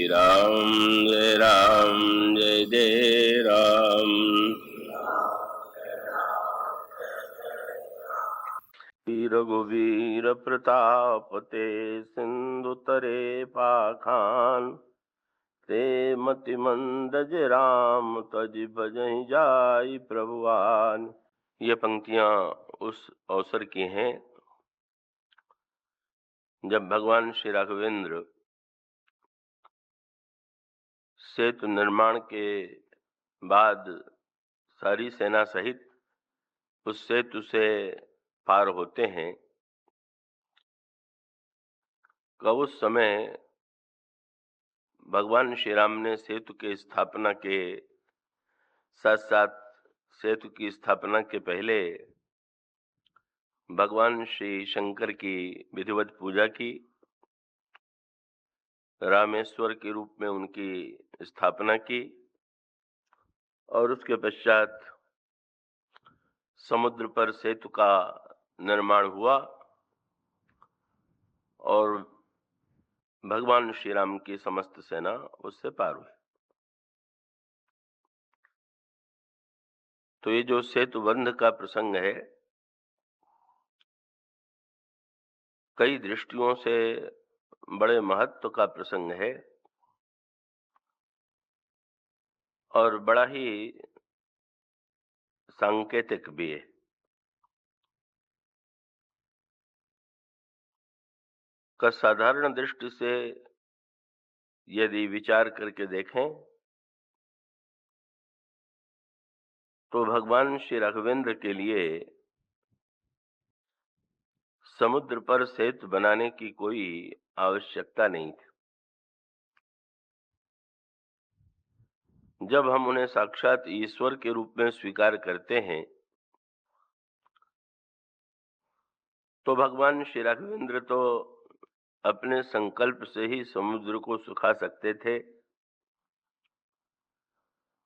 राम जय जय राम। रघुवीर प्रताप ते सिंधुतरे पाखान ते मति मंदज राम तज भजहि जाई प्रभुआन। ये पंक्तियां उस अवसर की हैं जब भगवान श्री राघवेंद्र सेतु निर्माण के बाद सारी सेना सहित उस सेतु से पार होते हैं। कब उस समय भगवान श्री राम ने सेतु के स्थापना के साथ साथ सेतु की स्थापना के पहले भगवान श्री शंकर की विधिवत पूजा की, रामेश्वर के रूप में उनकी स्थापना की और उसके पश्चात समुद्र पर सेतु का निर्माण हुआ और भगवान श्री राम की समस्त सेना उससे पार हुई। तो ये जो सेतु बंध का प्रसंग है, कई दृष्टियों से बड़े महत्व का प्रसंग है और बड़ा ही सांकेतिक भी है। का साधारण दृष्टि से यदि विचार करके देखें तो भगवान श्री राघवेंद्र के लिए समुद्र पर सेतु बनाने की कोई आवश्यकता नहीं थी। जब हम उन्हें साक्षात ईश्वर के रूप में स्वीकार करते हैं तो भगवान श्री राघवेंद्र तो अपने संकल्प से ही समुद्र को सुखा सकते थे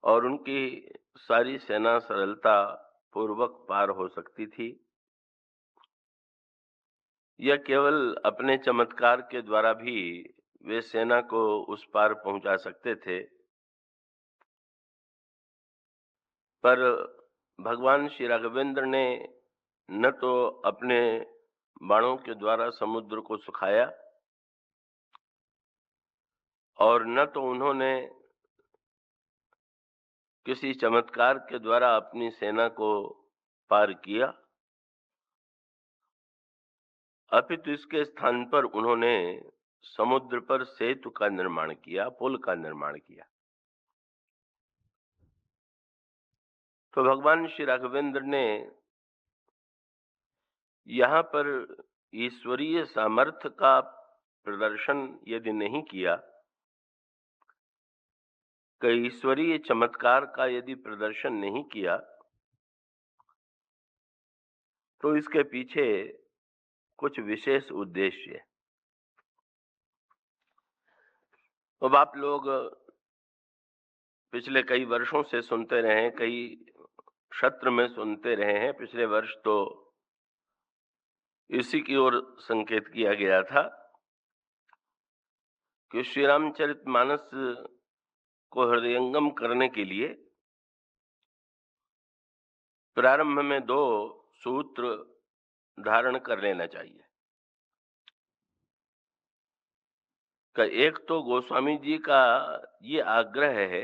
और उनकी सारी सेना सरलता पूर्वक पार हो सकती थी। यह केवल अपने चमत्कार के द्वारा भी वे सेना को उस पार पहुंचा सकते थे, पर भगवान श्री राघवेंद्र ने न तो अपने बाणों के द्वारा समुद्र को सुखाया और न तो उन्होंने किसी चमत्कार के द्वारा अपनी सेना को पार किया, अपितु इसके स्थान पर उन्होंने समुद्र पर सेतु का निर्माण किया, पुल का निर्माण किया। तो भगवान श्री राघवेंद्र ने यहाँ पर ईश्वरीय सामर्थ्य का प्रदर्शन यदि नहीं किया, कि ईश्वरीय चमत्कार का यदि प्रदर्शन नहीं किया, तो इसके पीछे कुछ विशेष उद्देश्य है। अब आप लोग पिछले कई वर्षों से सुनते रहे, कई सत्र में सुनते रहे हैं। पिछले वर्ष तो इसी की ओर संकेत किया गया था कि श्री रामचरितमानस को हृदयंगम करने के लिए प्रारंभ में 2 सूत्र धारण कर लेना चाहिए। का एक तो गोस्वामी जी का ये आग्रह है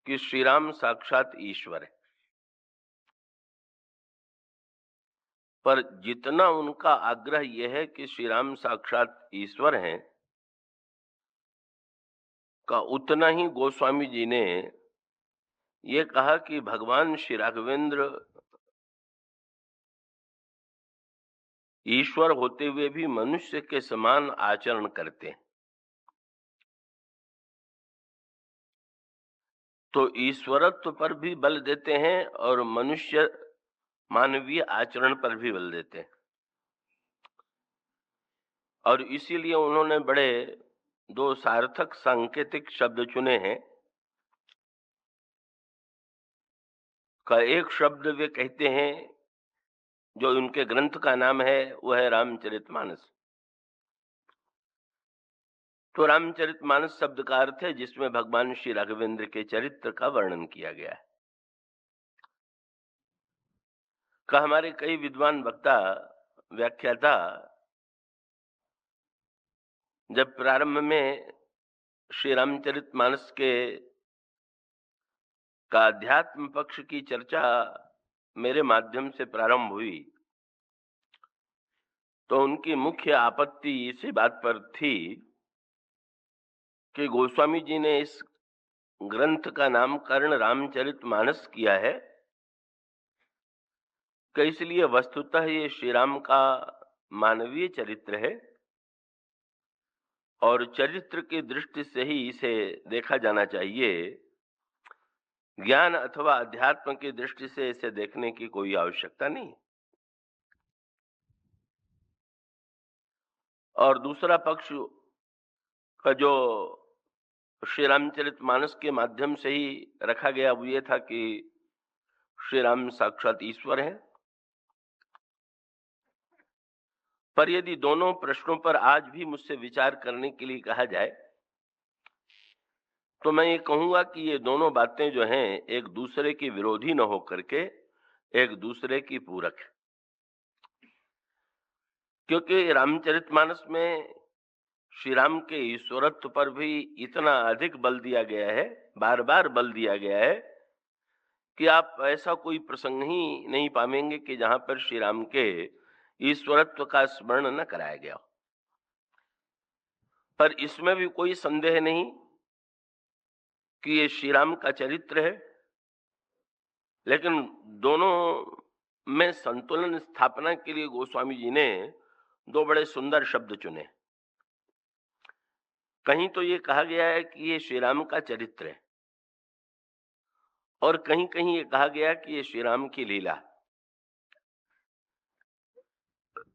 कि श्री राम साक्षात ईश्वर है, पर जितना उनका आग्रह यह है कि श्री राम साक्षात ईश्वर हैं, का उतना ही गोस्वामी जी ने ये कहा कि भगवान श्री राघवेंद्र ईश्वर होते हुए भी मनुष्य के समान आचरण करते हैं। तो ईश्वरत्व पर भी बल देते हैं और मनुष्य मानवीय आचरण पर भी बल देते हैं। और इसीलिए उन्होंने बड़े 2 सार्थक सांकेतिक शब्द चुने हैं। का एक शब्द वे कहते हैं, जो उनके ग्रंथ का नाम है, वह है रामचरितमानस। तो रामचरितमानस शब्द का अर्थ है जिसमें भगवान श्री राघवेंद्र के चरित्र का वर्णन किया गया है। का हमारे कई विद्वान वक्ता, व्याख्याता जब प्रारंभ में श्री रामचरितमानस के का अध्यात्म पक्ष की चर्चा मेरे माध्यम से प्रारंभ हुई, तो उनकी मुख्य आपत्ति इसी बात पर थी कि गोस्वामी जी ने इस ग्रंथ का नामकरण रामचरितमानस किया है कि इसलिए वस्तुतः ये श्री राम का मानवीय चरित्र है और चरित्र की दृष्टि से ही इसे देखा जाना चाहिए। ज्ञान अथवा अध्यात्म की दृष्टि से इसे देखने की कोई आवश्यकता नहीं। और दूसरा पक्ष का जो श्री रामचरितमानस के माध्यम से ही रखा गया वो ये था कि श्री राम साक्षात ईश्वर है। पर यदि दोनों प्रश्नों पर आज भी मुझसे विचार करने के लिए कहा जाए तो मैं ये कहूंगा कि ये दोनों बातें जो हैं एक दूसरे की विरोधी न होकर के एक दूसरे की पूरक है। क्योंकि रामचरितमानस में श्री राम के ईश्वरत्व पर भी इतना अधिक बल दिया गया है, बार बार बल दिया गया है कि आप ऐसा कोई प्रसंग ही नहीं पाएंगे कि जहां पर श्री राम के ईश्वरत्व का स्मरण न कराया गया। पर इसमें भी कोई संदेह नहीं कि ये श्री राम का चरित्र है, लेकिन दोनों में संतुलन स्थापना के लिए गोस्वामी जी ने दो बड़े सुंदर शब्द चुने। कहीं तो ये कहा गया है कि ये श्री राम का चरित्र है और कहीं कहीं ये कहा गया कि ये श्री राम की लीला।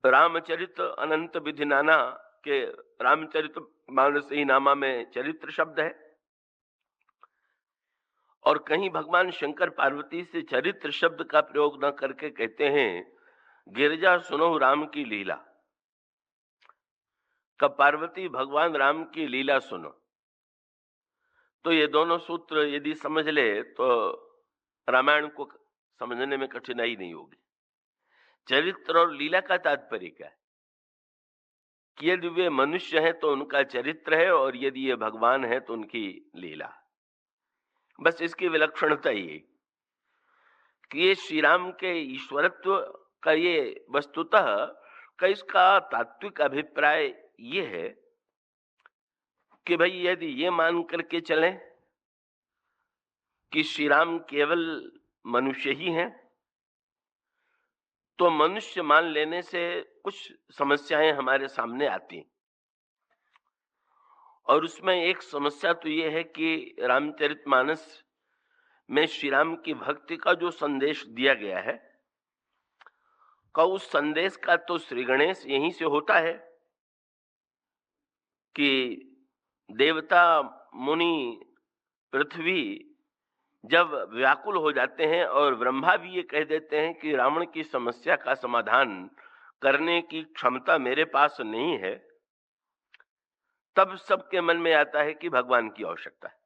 रामचरित अनंत विधि नाना के रामचरित मानस ही नामा में चरित्र शब्द है और कहीं भगवान शंकर पार्वती से चरित्र शब्द का प्रयोग न करके कहते हैं गिरजा सुनो राम की लीला। कब पार्वती भगवान राम की लीला सुनो, तो ये दोनों सूत्र यदि समझ ले तो रामायण को समझने में कठिनाई नहीं होगी। चरित्र और लीला का तात्पर्य क्या है कि यदि वे मनुष्य हैं तो उनका चरित्र है और यदि ये भगवान है तो उनकी लीला। बस इसकी विलक्षणता ये कि ये श्री राम के ईश्वरत्व का ये वस्तुतः का इसका तात्विक अभिप्राय ये है कि भाई यदि ये मान करके चलें कि श्री राम केवल मनुष्य ही हैं तो मनुष्य मान लेने से कुछ समस्याएं हमारे सामने आती, और उसमें एक समस्या तो ये है कि रामचरितमानस में श्री राम की भक्ति का जो संदेश दिया गया है का उस संदेश का तो श्री गणेश यहीं से होता है कि देवता मुनि पृथ्वी जब व्याकुल हो जाते हैं और ब्रह्मा भी ये कह देते हैं कि रावण की समस्या का समाधान करने की क्षमता मेरे पास नहीं है, तब सबके मन में आता है कि भगवान की आवश्यकता है।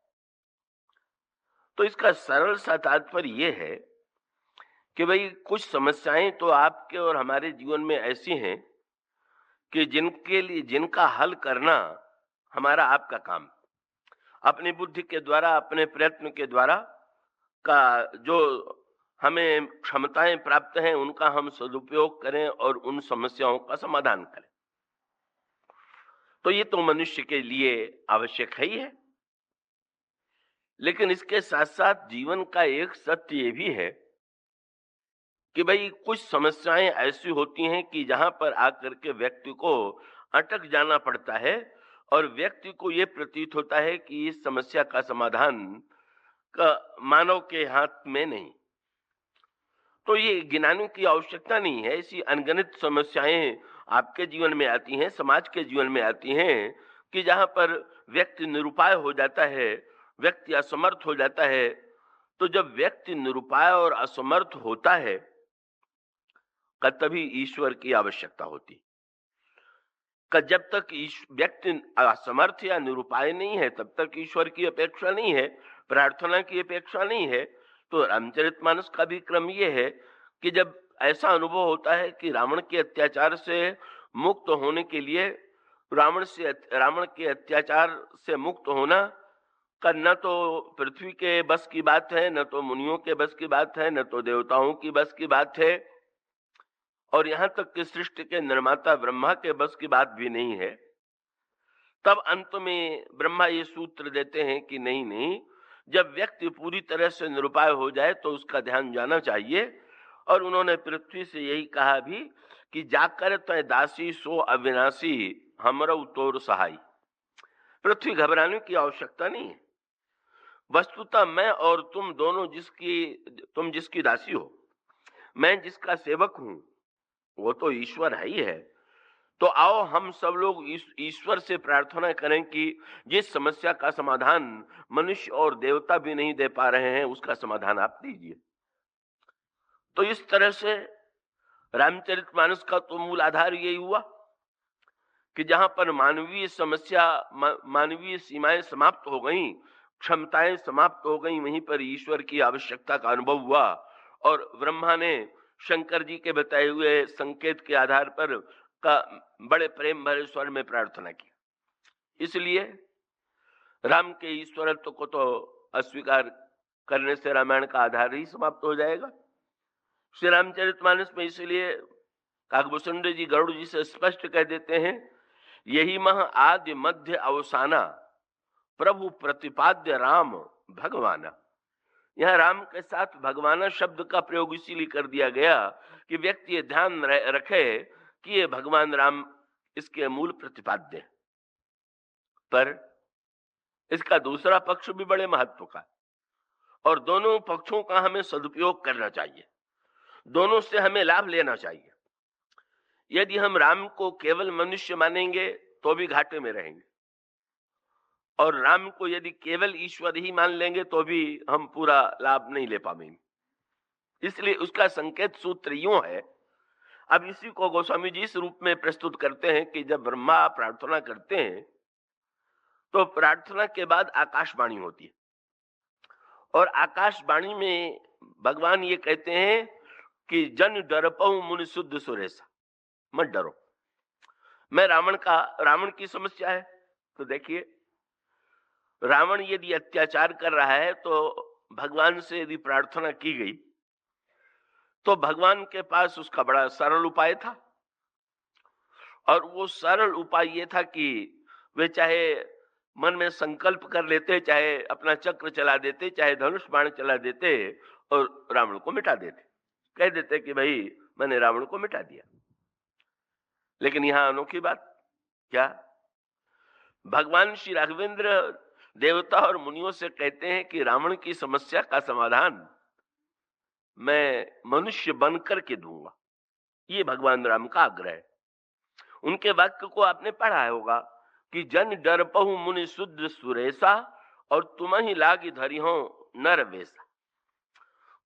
तो इसका सरल सा तात्पर्य ये है कि भाई कुछ समस्याएं तो आपके और हमारे जीवन में ऐसी हैं कि जिनके लिए जिनका हल करना हमारा आपका काम, अपनी बुद्धि के द्वारा अपने प्रयत्न के द्वारा का जो हमें क्षमताएं प्राप्त हैं उनका हम सदुपयोग करें और उन समस्याओं का समाधान करें। तो ये तो मनुष्य के लिए आवश्यक है ही है, लेकिन इसके साथ साथ जीवन का एक सत्य ये भी है कि भाई कुछ समस्याएं ऐसी होती हैं कि जहां पर आकर के व्यक्ति को अटक जाना पड़ता है और व्यक्ति को ये प्रतीत होता है कि इस समस्या का समाधान का मानव के हाथ में नहीं। तो ये गिनाने की आवश्यकता नहीं है। ऐसी अनगिनत समस्याएं आपके जीवन में आती हैं, समाज के जीवन में आती हैं कि जहां पर व्यक्ति निरुपाय हो जाता है, व्यक्ति असमर्थ हो जाता है। तो जब व्यक्ति निरुपाय और असमर्थ होता है तभी ईश्वर की आवश्यकता होती। कि जब तक व्यक्ति असमर्थ या निरुपाय नहीं है तब तक ईश्वर की अपेक्षा नहीं है, प्रार्थना की अपेक्षा नहीं है। तो रामचरितमानस का भी क्रम ये है कि जब ऐसा अनुभव होता है कि रावण के अत्याचार से मुक्त होने के लिए रावण के अत्याचार से मुक्त होना का न तो पृथ्वी के बस की बात है, न तो मुनियों के बस की बात है, न तो देवताओं की बस की बात है, और यहां तक कि सृष्टि के निर्माता ब्रह्मा के बस की बात भी नहीं है। तब अंत में ब्रह्मा ये सूत्र देते हैं कि नहीं नहीं, जब व्यक्ति पूरी तरह से निरुपाय हो जाए तो उसका ध्यान जाना चाहिए। और उन्होंने पृथ्वी से यही कहा भी कि जाकर तय दासी सो अविनाशी हमरो तोर सहाय। पृथ्वी घबराने की आवश्यकता नहीं है। वस्तुतः मैं और तुम दोनों तुम जिसकी दासी हो, मैं जिसका सेवक हूं, वो तो ईश्वर है ही है। तो आओ हम सब लोग ईश्वर से प्रार्थना करें कि जिस समस्या का समाधान मनुष्य और देवता भी नहीं दे पा रहे हैं, उसका समाधान आप दीजिए। तो इस तरह से रामचरितमानस का तो मूल आधार यही हुआ कि जहां पर मानवीय सीमाएं समाप्त हो गईं, क्षमताएं समाप्त हो गईं, वहीं पर ईश्वर की आवश्यकता का अनुभव हुआ। और ब्रह्मा ने शंकर जी के बताए हुए संकेत के आधार पर का बड़े प्रेम भरे स्वर में प्रार्थना की। इसलिए राम के ईश्वरत्व को तो अस्वीकार करने से रामायण का आधार ही समाप्त हो जाएगा। श्री रामचरितमानस में इसलिए काकभूषण जी गरुड़ जी से स्पष्ट कह देते हैं, यही मह आदि मध्य अवसाना प्रभु प्रतिपाद्य राम भगवाना। यह राम के साथ भगवाना शब्द का प्रयोग इसीलिए कर दिया गया कि व्यक्ति ये ध्यान रखे कि ये भगवान राम इसके मूल प्रतिपाद्य है। पर इसका दूसरा पक्ष भी बड़े महत्व का, और दोनों पक्षों का हमें सदुपयोग करना चाहिए, दोनों से हमें लाभ लेना चाहिए। यदि हम राम को केवल मनुष्य मानेंगे तो भी घाटे में रहेंगे, और राम को यदि केवल ईश्वर ही मान लेंगे तो भी हम पूरा लाभ नहीं ले पाएंगे। इसलिए उसका संकेत सूत्र यूं है। अब इसी को गोस्वामी जी इस रूप में प्रस्तुत करते हैं कि जब ब्रह्मा प्रार्थना करते हैं तो प्रार्थना के बाद आकाशवाणी होती है, और आकाशवाणी में भगवान ये कहते हैं कि जन डरपहु मुनि शुद्ध सुरेशा, मत डरो। मैं रावण की समस्या है तो देखिए, रावण यदि अत्याचार कर रहा है तो भगवान से यदि प्रार्थना की गई तो भगवान के पास उसका बड़ा सरल उपाय था, और वो सरल उपाय ये था कि वे चाहे मन में संकल्प कर लेते, चाहे अपना चक्र चला देते, चाहे धनुष बाण चला देते और रावण को मिटा देते, कह देते कि भाई मैंने रावण को मिटा दिया। लेकिन यहां अनोखी बात क्या, भगवान श्री राघवेंद्र देवता और मुनियों से कहते हैं कि रावण की समस्या का समाधान मैं मनुष्य बनकर के दूंगा। ये भगवान राम का आग्रह है। उनके वाक्य को आपने पढ़ा होगा कि जन डरपहु मुनि शुद्ध सुरेशा और तुम ही लागी धरी हो नर वेशा।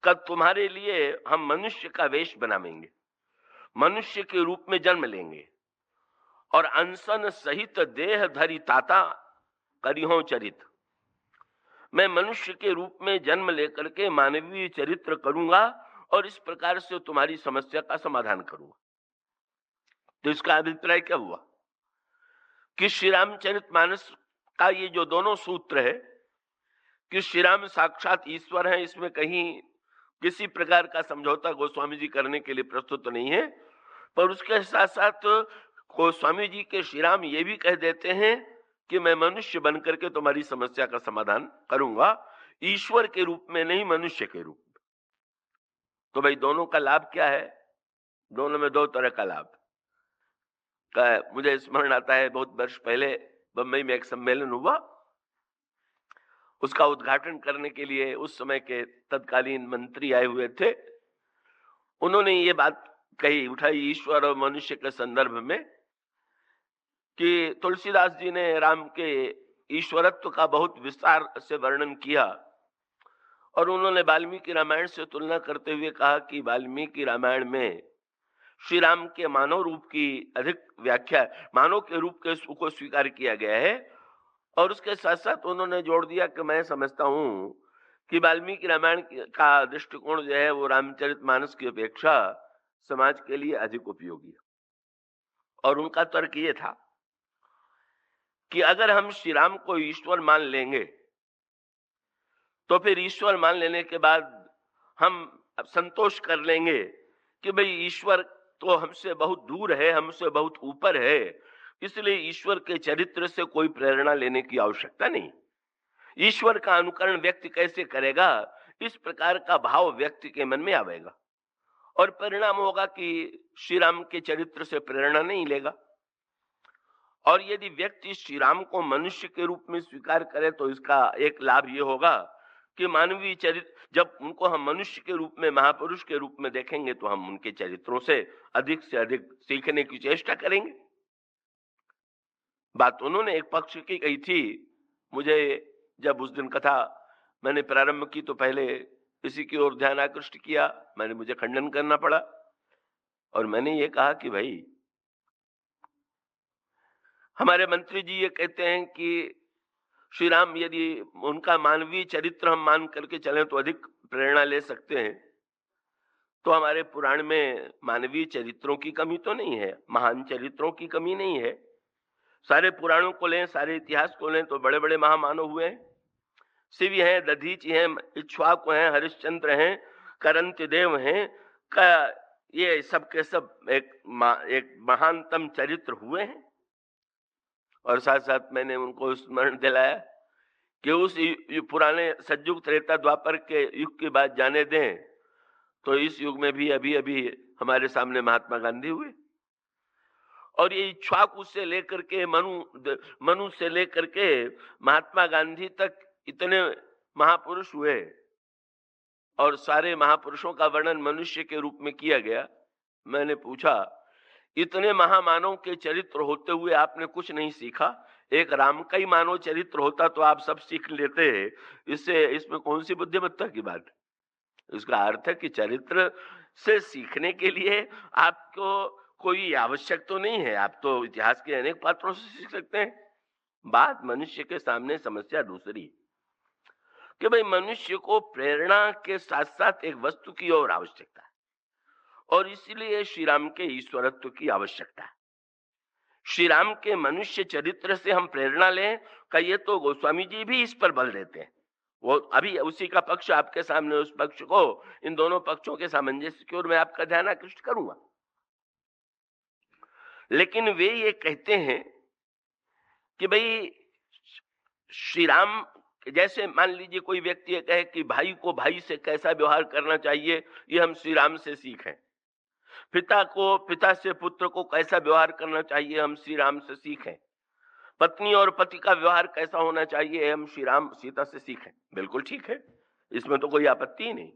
कब तुम्हारे लिए हम मनुष्य का वेश बनावेंगे, मनुष्य के रूप में जन्म लेंगे, और अनशन सहित देह धरी ताता करिहो चरित। मैं मनुष्य के रूप में जन्म लेकर के मानवीय चरित्र करूंगा और इस प्रकार से तुम्हारी समस्या का समाधान करूंगा। तो इसका अभिप्राय क्या हुआ कि श्री रामचरितमानस का ये जो दोनों सूत्र है कि श्री राम साक्षात ईश्वर है, इसमें कहीं किसी प्रकार का समझौता गोस्वामी जी करने के लिए प्रस्तुत नहीं है। पर उसके साथ साथ गोस्वामी जी के श्री राम ये भी कह देते हैं कि मैं मनुष्य बनकर के तुम्हारी समस्या का समाधान करूंगा, ईश्वर के रूप में नहीं, मनुष्य के रूप में। तो भाई दोनों का लाभ क्या है? दोनों में दो तरह का लाभ का मुझे स्मरण आता है। बहुत वर्ष पहले बंबई में एक सम्मेलन हुआ, उसका उद्घाटन करने के लिए उस समय के तत्कालीन मंत्री आए हुए थे। उन्होंने ये बात उठाई ईश्वर और मनुष्य के संदर्भ में कि तुलसीदास जी ने राम के ईश्वरत्व का बहुत विस्तार से वर्णन किया, और उन्होंने वाल्मीकि रामायण से तुलना करते हुए कहा कि वाल्मीकि रामायण में श्री राम के मानव रूप की अधिक व्याख्या, मानव के रूप के को स्वीकार किया गया है। और उसके साथ साथ उन्होंने जोड़ दिया कि मैं समझता हूं कि वाल्मीकि रामायण का दृष्टिकोण जो है वो रामचरितमानस की अपेक्षा समाज के लिए अधिक उपयोगी है। और उनका तर्क ये था कि अगर हम श्री राम को ईश्वर मान लेंगे तो फिर ईश्वर मान लेने के बाद हम संतोष कर लेंगे कि भाई ईश्वर तो हमसे बहुत दूर है, हमसे बहुत ऊपर है, इसलिए ईश्वर के चरित्र से कोई प्रेरणा लेने की आवश्यकता नहीं। ईश्वर का अनुकरण व्यक्ति कैसे करेगा, इस प्रकार का भाव व्यक्ति के मन में आवेगा और परिणाम होगा कि श्री राम के चरित्र से प्रेरणा नहीं लेगा। और यदि व्यक्ति श्री राम को मनुष्य के रूप में स्वीकार करे तो इसका एक लाभ ये होगा कि मानवीय चरित्र, जब उनको हम मनुष्य के रूप में, महापुरुष के रूप में देखेंगे तो हम उनके चरित्रों से अधिक सीखने की चेष्टा करेंगे। बात उन्होंने एक पक्ष की कही थी। मुझे जब उस दिन कथा मैंने प्रारंभ की तो पहले इसी की ओर ध्यान आकृष्ट किया, मुझे खंडन करना पड़ा और मैंने ये कहा कि भाई हमारे मंत्री जी ये कहते हैं कि श्री राम, यदि उनका मानवीय चरित्र हम मान करके चलें तो अधिक प्रेरणा ले सकते हैं, तो हमारे पुराण में मानवीय चरित्रों की कमी तो नहीं है, महान चरित्रों की कमी नहीं है। सारे पुराणों को लें, सारे इतिहास को लें तो बड़े बड़े महामानव हुए हैं। शिव हैं, दधीचि हैं, इक्ष्वाकु हैं, हरिश्चंद्र हैं, करंत्यदेव हैं, ये सब के सब एक महानतम चरित्र हुए हैं। और साथ साथ मैंने उनको स्मरण दिलाया कि उस पुराने सतयुग त्रेता द्वापर के युग की बात जाने दें तो इस युग में भी अभी अभी हमारे सामने महात्मा गांधी हुए। और ये इक्ष्वाकु से लेकर के मनु से लेकर के महात्मा गांधी तक इतने महापुरुष हुए और सारे महापुरुषों का वर्णन मनुष्य के रूप में किया गया। मैंने पूछा, इतने महामानव के चरित्र होते हुए आपने कुछ नहीं सीखा? एक राम का ही मानव चरित्र होता तो आप सब सीख लेते। इसमें कौन सी बुद्धिमत्ता की बात है? इसका अर्थ है कि चरित्र से सीखने के लिए आपको कोई आवश्यक तो नहीं है, आप तो इतिहास के अनेक पात्रों से सीख सकते हैं। बात मनुष्य के सामने समस्या दूसरी कि भाई मनुष्य को प्रेरणा के साथ साथ एक वस्तु की और आवश्यकता है और इसीलिए श्री राम के ईश्वरत्व की आवश्यकता है। श्री राम के मनुष्य चरित्र से हम प्रेरणा लें का ये तो गोस्वामी जी भी इस पर बल देते हैं। वो अभी उसी का पक्ष आपके सामने, उस पक्ष को, इन दोनों पक्षों के सामंजस्य की ओर मैं आपका ध्यान आकृष्ट करूंगा। लेकिन वे ये कहते हैं कि भाई श्री राम, जैसे मान लीजिए कोई व्यक्ति ये कहे कि भाई को भाई से कैसा व्यवहार करना चाहिए ये हम श्री राम से सीखें, पिता से पुत्र को कैसा व्यवहार करना चाहिए हम श्री राम से सीखें, पत्नी और पति का व्यवहार कैसा होना चाहिए हम श्री राम सीता से सीखें। बिल्कुल ठीक है, इसमें तो कोई आपत्ति ही नहीं।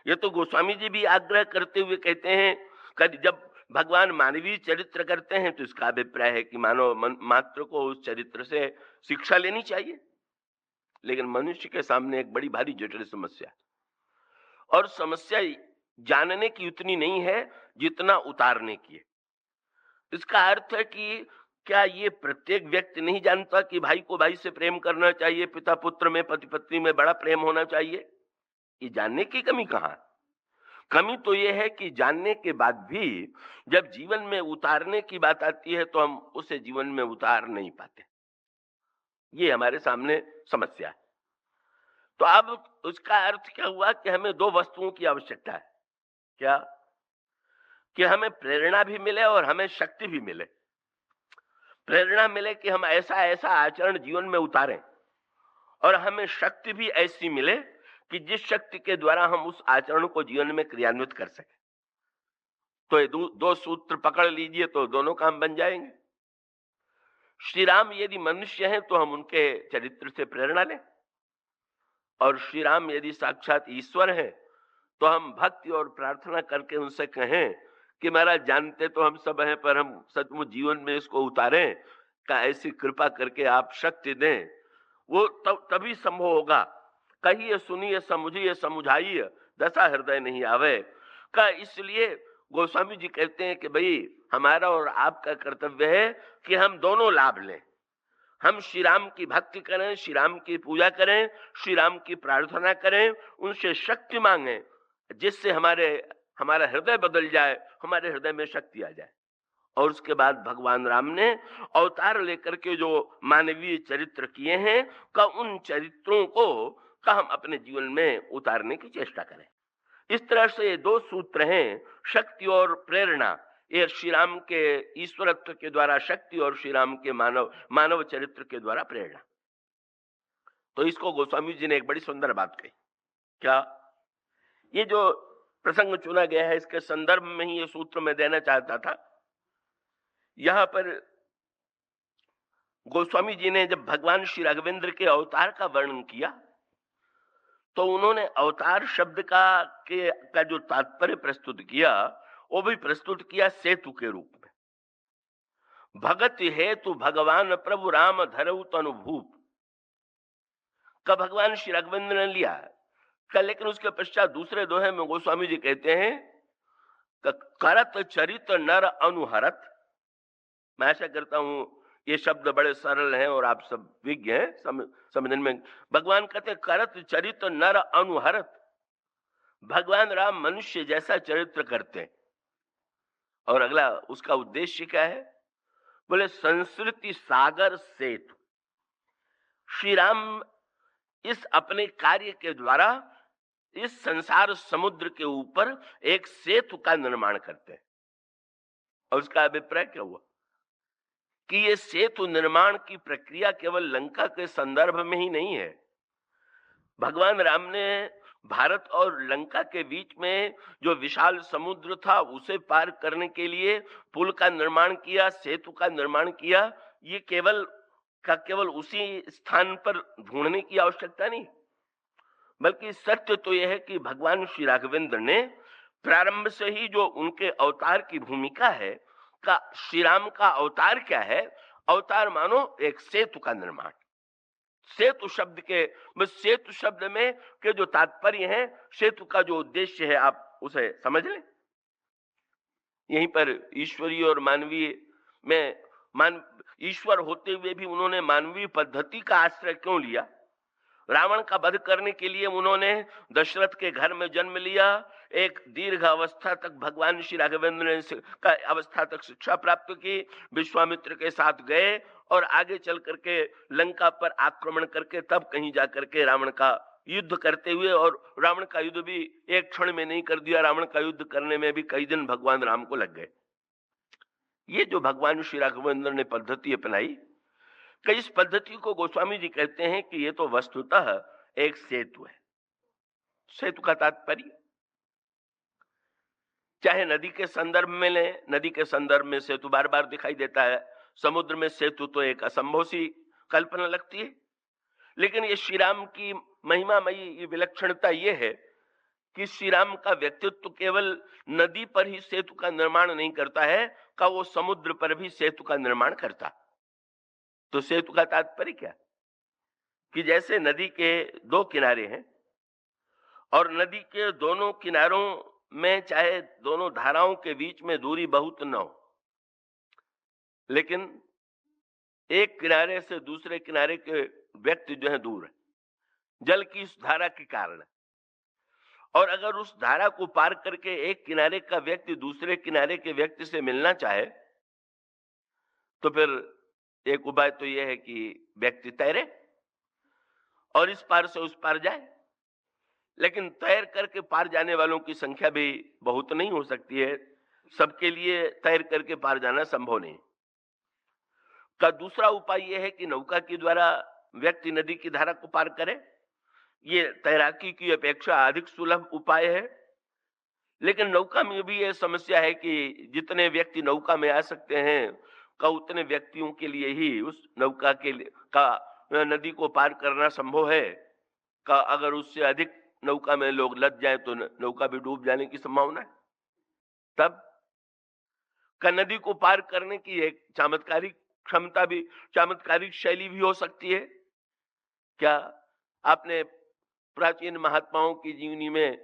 ये तो गोस्वामी जी भी आग्रह करते हुए कहते हैं कि जब भगवान मानवीय चरित्र करते हैं तो इसका अभिप्राय है कि मानव मात्र को उस चरित्र से शिक्षा लेनी चाहिए। लेकिन मनुष्य के सामने एक बड़ी भारी जटिल समस्या, और समस्या जानने की उतनी नहीं है जितना उतारने की है। इसका अर्थ है कि क्या ये प्रत्येक व्यक्ति नहीं जानता कि भाई को भाई से प्रेम करना चाहिए, पिता पुत्र में, पति पत्नी में बड़ा प्रेम होना चाहिए? ये जानने की कमी कहाँ? कमी तो ये है कि जानने के बाद भी जब जीवन में उतारने की बात आती है तो हम उसे जीवन में उतार नहीं पाते। ये हमारे सामने समस्या है। तो अब उसका अर्थ क्या हुआ कि हमें दो वस्तुओं की आवश्यकता है। क्या? कि हमें प्रेरणा भी मिले और हमें शक्ति भी मिले। प्रेरणा मिले कि हम ऐसा ऐसा आचरण जीवन में उतारें, और हमें शक्ति भी ऐसी मिले कि जिस शक्ति के द्वारा हम उस आचरण को जीवन में क्रियान्वित कर सकें। तो ये दो सूत्र पकड़ लीजिए तो दोनों काम बन जाएंगे। श्री राम यदि मनुष्य हैं तो हम उनके चरित्र से प्रेरणा लें, और श्री राम यदि साक्षात ईश्वर हैं तो हम भक्ति और प्रार्थना करके उनसे कहें कि महाराज जानते तो हम सब हैं पर हम सचमुच जीवन में इसको उतारें, का ऐसी कृपा करके आप शक्ति दें। वो तभी संभव होगा। कहिए सुनिए समझिए समुझाइए, दशा हृदय नहीं आवे का। इसलिए गोस्वामी जी कहते हैं कि भाई हमारा और आपका कर्तव्य है कि हम दोनों लाभ लें। हम श्री राम की भक्ति करें, श्री राम की पूजा करें, श्री राम की प्रार्थना करें, उनसे शक्ति मांगें, जिससे हमारा हृदय बदल जाए, हमारे हृदय में शक्ति आ जाए। और उसके बाद भगवान राम ने अवतार लेकर के जो मानवीय चरित्र किए हैं का उन चरित्रों को का हम अपने जीवन में उतारने की चेष्टा करें। इस तरह से ये दो सूत्र हैं, शक्ति और प्रेरणा। ये श्री राम के ईश्वरत्व के द्वारा शक्ति और श्री राम के मानव चरित्र के द्वारा प्रेरणा। तो इसको गोस्वामी जी ने एक बड़ी सुंदर बात कही। क्या ये जो प्रसंग चुना गया है इसके संदर्भ में ही ये सूत्र मैं देना चाहता था। यहां पर गोस्वामी जी ने जब भगवान श्री राघवेंद्र के अवतार का वर्णन किया तो उन्होंने अवतार शब्द का जो तात्पर्य प्रस्तुत किया वो भी प्रस्तुत किया सेतु के रूप में। भगत हेतु भगवान प्रभु राम धरऊ तनुभूप का भगवान श्री राघवेंद्र ने लिया का, लेकिन उसके पश्चात दूसरे दोहे में गोस्वामी जी कहते हैं करत चरित नर अनुहरत। मैं आशा करता हूं ये शब्द बड़े सरल हैं और आप सब विज्ञ हैं समझने में। भगवान कहते करत चरित नर अनुहरत, भगवान राम मनुष्य जैसा चरित्र करते हैं। और अगला उसका उद्देश्य क्या है? बोले संस्कृति सागर सेतु। श्री राम इस अपने कार्य के द्वारा इस संसार समुद्र के ऊपर एक सेतु का निर्माण करते हैं। और उसका अभिप्राय क्या हुआ कि ये सेतु निर्माण की प्रक्रिया केवल लंका के संदर्भ में ही नहीं है। भगवान राम ने भारत और लंका के बीच में जो विशाल समुद्र था उसे पार करने के लिए पुल का निर्माण किया, सेतु का निर्माण किया। ये केवल उसी स्थान पर ढूंढने की आवश्यकता नहीं, बल्कि सत्य तो यह है कि भगवान श्री राघवेंद्र ने प्रारंभ से ही जो उनके अवतार की भूमिका है का, श्री राम का अवतार क्या है? अवतार मानो एक सेतु का निर्माण। सेतु शब्द में के जो तात्पर्य है, सेतु का जो उद्देश्य है, आप उसे समझ लें। यहीं पर ईश्वरीय और मानवीय में ईश्वर होते हुए भी उन्होंने मानवीय पद्धति का आश्रय क्यों लिया? रावण का वध करने के लिए उन्होंने दशरथ के घर में जन्म लिया। एक दीर्घ अवस्था तक भगवान श्री राघवेंद्र ने अवस्था तक शिक्षा प्राप्त की, विश्वामित्र के साथ गए और आगे चल करके लंका पर आक्रमण करके तब कहीं जाकर के रावण का युद्ध करते हुए, और रावण का युद्ध भी एक क्षण में नहीं कर दिया, रावण का युद्ध करने में भी कई दिन भगवान राम को लग गए। ये जो भगवान श्री राघवेंद्र ने पद्धति अपनाई, कि इस पद्धति को गोस्वामी जी कहते हैं कि ये तो वस्तुतः एक सेतु है। सेतु का तात्पर्य चाहे नदी के संदर्भ में लें, नदी के संदर्भ में सेतु बार बार दिखाई देता है, समुद्र में सेतु तो एक असंभव सी कल्पना लगती है। लेकिन ये श्री राम की महिमामयी विलक्षणता ये है कि श्री राम का व्यक्तित्व केवल नदी पर ही सेतु का निर्माण नहीं करता है, का वो समुद्र पर भी सेतु का निर्माण करता। तो सेतु का तात्पर्य क्या? कि जैसे नदी के दो किनारे हैं और नदी के दोनों किनारों में चाहे दोनों धाराओं के बीच में दूरी बहुत न हो, लेकिन एक किनारे से दूसरे किनारे के व्यक्ति जो है दूर है, जल की इस धारा के कारण। और अगर उस धारा को पार करके एक किनारे का व्यक्ति दूसरे किनारे के व्यक्ति से मिलना चाहे तो फिर एक उपाय तो यह है कि व्यक्ति तैरे और इस पार से उस पार जाए। लेकिन तैर करके पार जाने वालों की संख्या भी बहुत नहीं हो सकती है, सबके लिए तैर करके पार जाना संभव नहीं। का दूसरा उपाय यह है कि नौका के द्वारा व्यक्ति नदी की धारा को पार करे। ये तैराकी की अपेक्षा अधिक सुलभ उपाय है। लेकिन नौका में भी यह समस्या है कि जितने व्यक्ति नौका में आ सकते हैं का उतने व्यक्तियों के लिए ही उस नौका का नदी को पार करना संभव है। का अगर उससे अधिक नौका में लोग लद जाए तो नौका भी डूब जाने की संभावना है। तब का नदी को पार करने की एक चमत्कारिक क्षमता भी, चमत्कारिक शैली भी हो सकती है। क्या आपने प्राचीन महात्माओं की जीवनी में,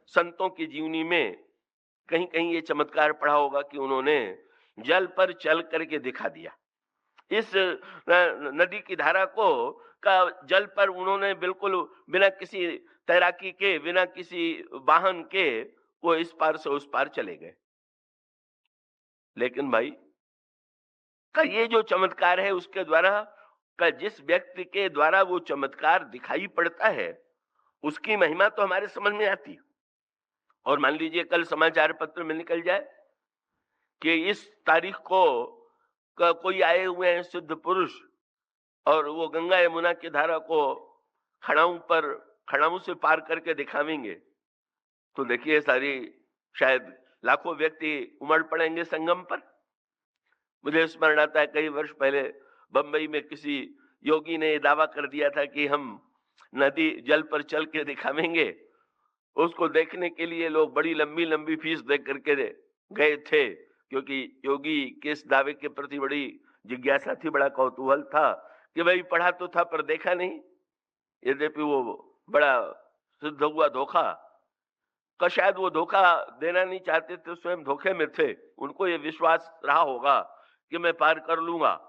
संतों की जीवनी में कहीं कहीं ये चमत्कार पढ़ा होगा कि उन्होंने जल पर चल करके दिखा दिया। इस नदी की धारा को का जल पर उन्होंने बिल्कुल बिना किसी तैराकी के, बिना किसी वाहन के वो इस पार से उस पार चले गए। लेकिन भाई का ये जो चमत्कार है उसके द्वारा का जिस व्यक्ति के द्वारा वो चमत्कार दिखाई पड़ता है उसकी महिमा तो हमारे समझ में आती है। और मान लीजिए कल समाचार पत्र में निकल जाए कि इस तारीख को कोई आए हुए हैं सिद्ध पुरुष और वो गंगा यमुना की धारा को खड़ाऊ से पार करके दिखावेंगे, तो देखिए सारी शायद लाखों व्यक्ति उमड़ पड़ेंगे संगम पर। मुझे स्मरण आता है कई वर्ष पहले बंबई में किसी योगी ने दावा कर दिया था कि हम नदी जल पर चल के दिखावेंगे। उसको देखने के लिए लोग बड़ी लंबी लंबी फीस दे करके गए थे, क्योंकि योगी के इस दावे के प्रति बड़ी जिज्ञासा थी, बड़ा कौतूहल था कि भाई पढ़ा तो था पर देखा नहीं। यद्यपि वो बड़ा सिद्ध हुआ धोखा का, शायद वो धोखा देना नहीं चाहते थे, स्वयं धोखे में थे। उनको ये विश्वास रहा होगा कि मैं पार कर लूंगा।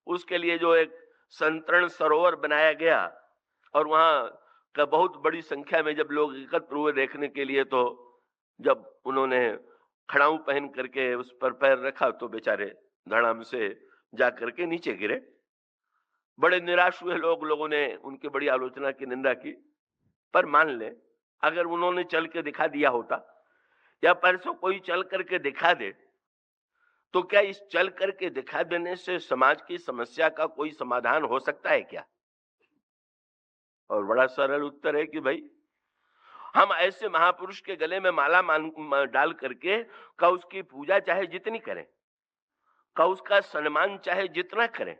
उसके लिए जो एक संतरण सरोवर बनाया गया और वहां का बहुत बड़ी संख्या में जब लोग एकत्र हुए देखने के लिए, तो जब उन्होंने खड़ाऊ पहन करके उस पर पैर रखा तो बेचारे धड़ाम से जा करके नीचे गिरे। बड़े निराश हुए लोगों ने उनकी बड़ी आलोचना की, निंदा की। पर मान ले अगर उन्होंने चल के दिखा दिया होता या परसों कोई चल करके दिखा दे, तो क्या इस चल करके दिखा देने से समाज की समस्या का कोई समाधान हो सकता है क्या? और बड़ा सरल उत्तर है कि भाई हम ऐसे महापुरुष के गले में माला डाल करके का उसकी पूजा चाहे जितनी करें, का उसका सम्मान चाहे जितना करें,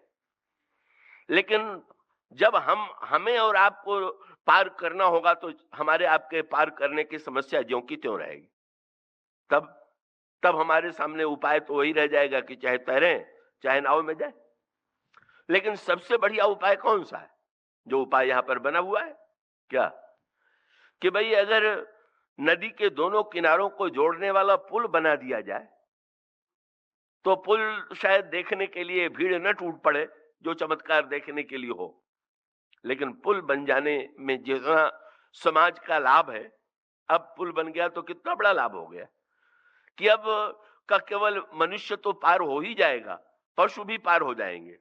लेकिन जब हमें और आपको पार करना होगा तो हमारे आपके पार करने की समस्या ज्यों की त्यों रहेगी। तब हमारे सामने उपाय तो वही रह जाएगा कि चाहे तैरें चाहे नाव में जाए। लेकिन सबसे बढ़िया उपाय कौन सा है? जो उपाय यहां पर बना हुआ है क्या, कि भाई अगर नदी के दोनों किनारों को जोड़ने वाला पुल बना दिया जाए तो पुल शायद देखने के लिए भीड़ न टूट पड़े जो चमत्कार देखने के लिए हो, लेकिन पुल बन जाने में जितना समाज का लाभ है, अब पुल बन गया तो कितना बड़ा लाभ हो गया कि अब का केवल मनुष्य तो पार हो ही जाएगा, पशु भी पार हो जाएंगे।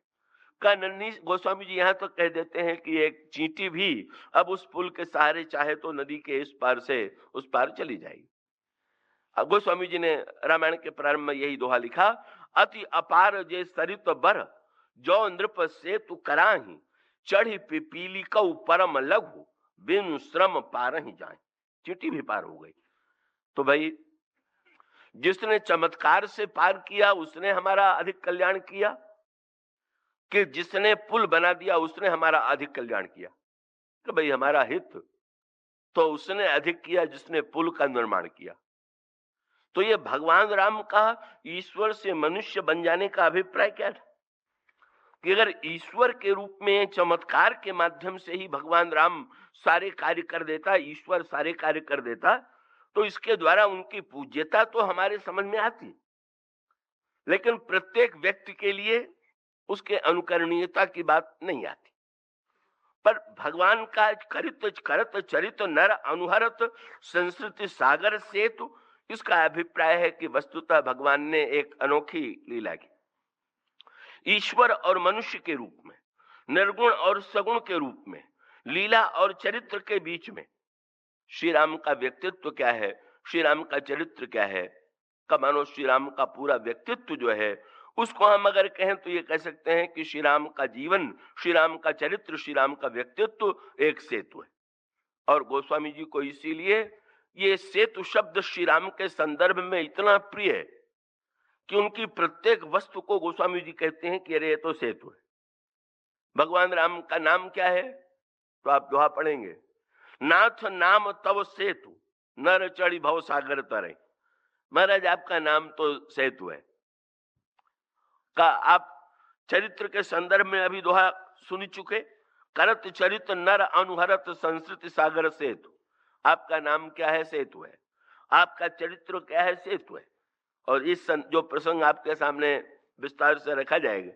का नन्ही गोस्वामी जी यहाँ तो कह देते हैं कि एक चींटी भी अब उस पुल के सहारे चाहे तो नदी के इस पार से उस पार चली जाएगी। गोस्वामी जी ने रामायण के प्रारंभ में यही दोहा लिखा, अति अपार जे सरित बर जो नृप से तू कराही चढ़ी पिपीली का परम लघु बिन श्रम पार ही जाए। चींटी भी पार हो गई। तो भाई जिसने चमत्कार से पार किया उसने हमारा अधिक कल्याण किया कि जिसने पुल बना दिया उसने हमारा अधिक कल्याण किया? कि भाई हमारा हित तो उसने अधिक किया जिसने पुल का निर्माण किया। तो ये भगवान राम का ईश्वर से मनुष्य बन जाने का अभिप्राय क्या था कि अगर ईश्वर के रूप में चमत्कार के माध्यम से ही भगवान राम सारे कार्य कर देता, ईश्वर सारे कार्य कर देता, तो इसके द्वारा उनकी पूज्यता तो हमारे समझ में आती, लेकिन प्रत्येक व्यक्ति के लिए उसके अनुकरणीयता की बात नहीं आती। पर भगवान का करत चरित नर अनुहरत संस्कृति सागर से तो इसका अभिप्राय है कि वस्तुतः भगवान ने एक अनोखी लीला की। ईश्वर और मनुष्य के रूप में, निर्गुण और सगुण के रूप में, लीला और चरित्र के बीच में श्री राम का व्यक्तित्व क्या है, श्री राम का चरित्र क्या है, का मानो श्री राम का पूरा व्यक्तित्व जो है उसको हम अगर कहें तो ये कह सकते हैं कि श्री राम का जीवन, श्री राम का चरित्र, श्री राम का व्यक्तित्व एक सेतु है। और गोस्वामी जी को इसीलिए ये सेतु शब्द श्री राम के संदर्भ में इतना प्रिय है कि उनकी प्रत्येक वस्तु को गोस्वामी जी कहते हैं कि अरे ये तो सेतु है। भगवान राम का नाम क्या है? तो आप दोहा पढ़ेंगे, नाथ नाम तव सेतु नर चढ़ी भव सागर तरे। महाराज आपका नाम तो सेतु है। का आप चरित्र के संदर्भ में अभी दोहा सुन चुके, करत चरित नर अनुहरत संस्कृति सागर सेतु। आपका नाम क्या है? सेतु है। आपका चरित्र क्या है, सेतु है। और जो प्रसंग आपके सामने विस्तार से रखा जाएगा,